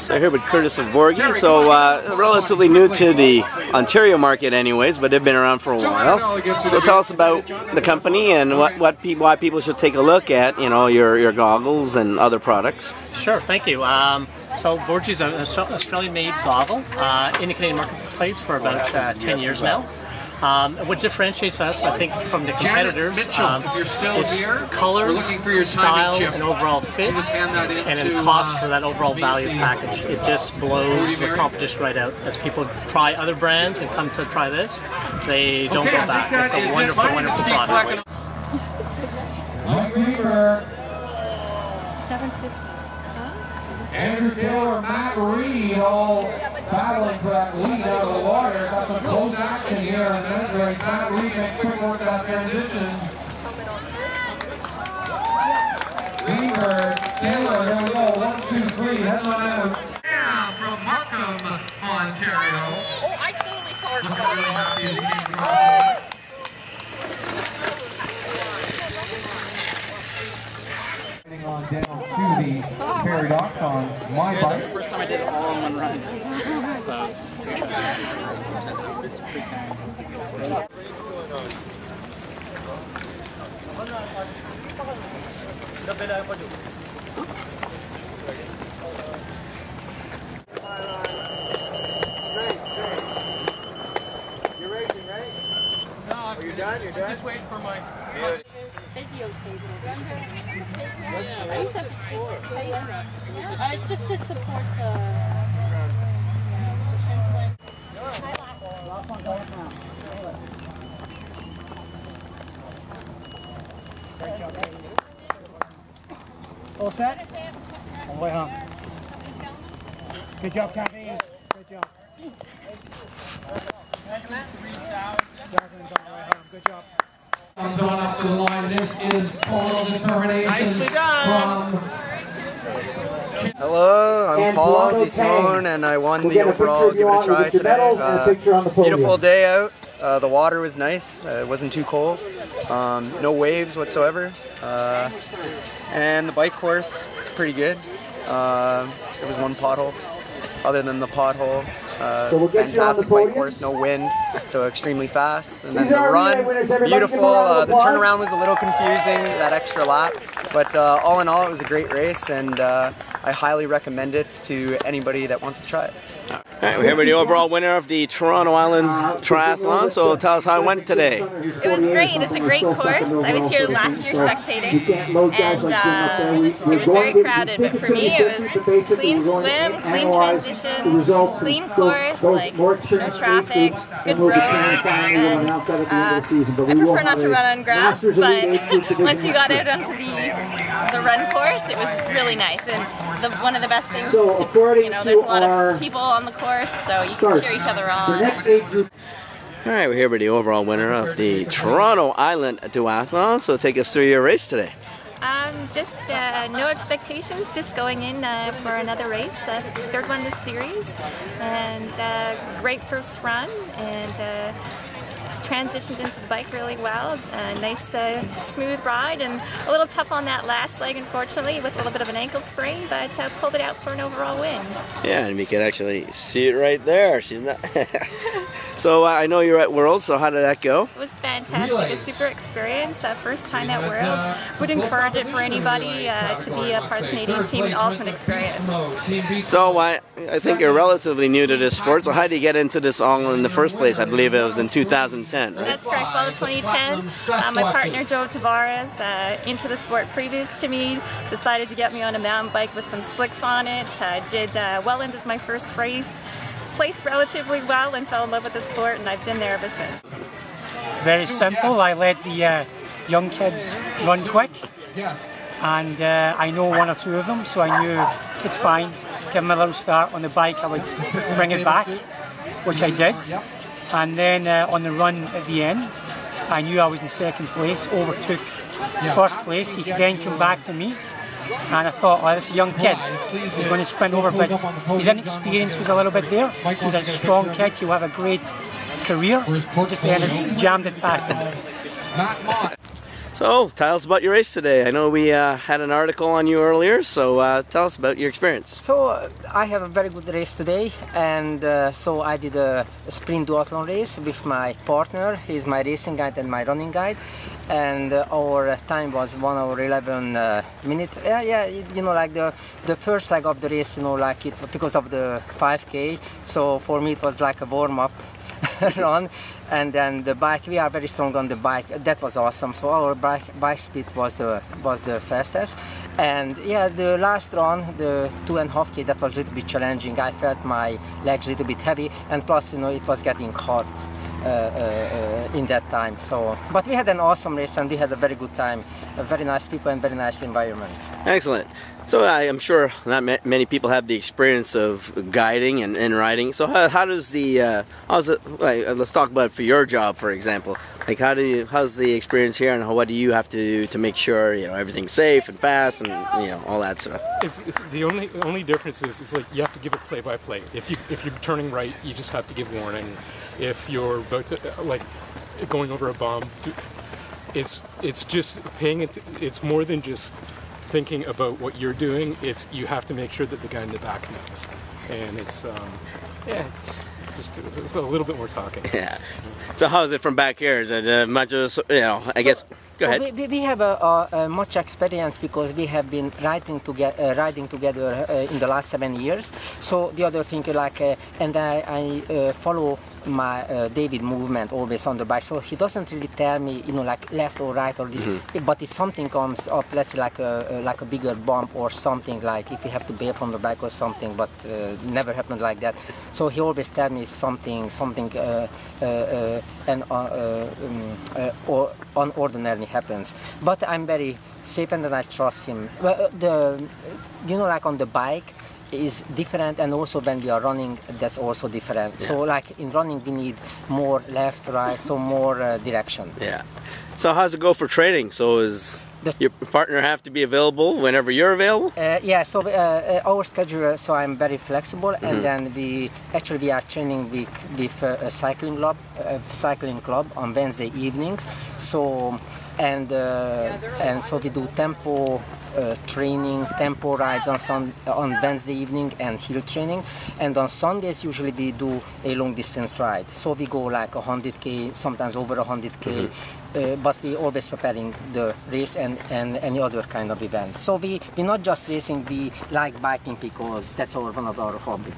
So here with Curtis of Vorgy. So relatively new to the Ontario market anyways, but they've been around for a while. So tell us about the company and why people should take a look at, you know, your goggles and other products. Sure, thank you. So Vorgy is an Australian-made goggle in the Canadian marketplace for about 10 years now. What differentiates us, I think, from the competitors is color, style, and overall fit, and then cost for that overall value package. It just blows the competition right out. As people try other brands and come to try this, they don't go back. It's a wonderful, wonderful product. Andrew Taylor, Matt Reed, all battling for that lead out of the water. Got some close action here in the men's race. Matt Reed makes quick work of that transition. Weaver, Taylor, here we go. 1, 2, 3, headline out. Yeah, from Markham, Ontario. Oh, I totally saw it. On down to the paradox on my bike. That's the first time I did it all in one run. So it's pretty tiring. You're racing, right? No, you're done? You're done? I'm just waiting for my Physio table. It's just to support the shin splint. Last one going now. All set? On the way home. Good job, Kathy. Good job. Good job. I'm going up to the line. This is total determination. Nicely done. From Hello, I'm Paul DeSimone, and I won the overall Give It a Try today. Beautiful day out. The water was nice. It wasn't too cold. No waves whatsoever. And the bike course was pretty good. There was one pothole. Other than the pothole, fantastic bike course, no wind, so extremely fast. And then the run, beautiful. The turnaround was a little confusing, that extra lap. But all in all, it was a great race, and I highly recommend it to anybody that wants to try it. Alright, we're here with the overall winner of the Toronto Island Triathlon, so tell us how it went today. It was great. It's a great course. I was here last year spectating, and it was very crowded, but for me it was clean swim, clean transition, clean course, like no traffic, good roads, and I prefer not to run on grass, but once you got out onto the run course, it was really nice, and one of the best things, there's a lot of people on the course, so you can cheer each other on. Alright, we're here with the overall winner of the Toronto Island Duathlon, so take us through your race today. Just no expectations, just going in for another race, third one this series, and great first run, and transitioned into the bike really well. Nice smooth ride, and a little tough on that last leg unfortunately with a little bit of an ankle sprain, but pulled it out for an overall win. Yeah, and we can actually see it right there. She's not. So I know you're at Worlds, so how did that go? It was fantastic, a super experience, first time at Worlds. Would encourage it for anybody to be a part of the Canadian team, an ultimate experience. So I think you're relatively new to this sport, so how did you get into this all in the first place? I believe it was in 2010, right? That's correct, fall of 2010. My partner Joe Tavares, into the sport previous to me, decided to get me on a mountain bike with some slicks on it. Did well into my first race. Placed relatively well and fell in love with the sport, and I've been there ever since. Very simple. I let the young kids run quick, and I know one or two of them, so I knew it's fine. Give them a little start on the bike, I would bring it back, which I did. And then on the run at the end, I knew I was in second place, overtook first place. He then came back to me. And I thought, oh, this is a young kid, he's going to sprint over, but his inexperience was a little bit there. He's a strong kid, he'll have a great career. Just then, jammed it past him. So, tell us about your race today. I know we had an article on you earlier, so tell us about your experience. So, I have a very good race today, and so I did a sprint duathlon race with my partner. He's my racing guide and my running guide, and our time was 1 hour 11 minutes. Yeah, you know, like the first leg of the race, you know, like it because of the 5K. So for me, it was like a warm-up run. And then the bike, we are very strong on the bike. That was awesome. So our bike speed was the fastest. And yeah, the last run, the 2.5K, that was a little bit challenging. I felt my legs a little bit heavy, and plus, you know, it was getting hot in that time. So, but we had an awesome race and we had a very good time. Very nice people and very nice environment. Excellent. So I'm sure not many people have the experience of guiding and riding. So how does the how's it? Like, let's talk about it for your job, for example. Like how's the experience here, and what do you have to do to make sure everything's safe and fast and all that stuff? It's the only difference is it's like you have to give a play-by-play. If you're turning right, you just have to give warning. If you're about to like going over a bump, it's just paying it. It's more than just thinking about what you're doing. You have to make sure that the guy in the back knows, and it's a little bit more talking. Yeah. So how is it from back here? Is it much of I guess? Go ahead. We have a much experience because we have been riding together in the last 7 years. So the other thing, like, and I follow my David movement always on the bike. So he doesn't really tell me, like left or right or this. But if something comes up, let's say like a bigger bump or something, like if you have to bail from the bike or something, but never happened like that. So he always tells me if something or unordinary happens. But I'm very safe and I trust him. Well, like on the bike is different, and also when we are running, that's also different. Yeah. So like in running, we need more left, right, so more direction. Yeah. So how's it go for training? So your partner have to be available whenever you're available? Yeah, so our schedule, so I'm very flexible, and then we are training with a cycling club on Wednesday evenings. So and so we do tempo training, tempo rides on Wednesday evening and hill training, and on Sundays usually we do a long distance ride. So we go like 100K, sometimes over 100K. But we always preparing the race and any other kind of event. So we're not just racing, we like biking because that's one of our hobby.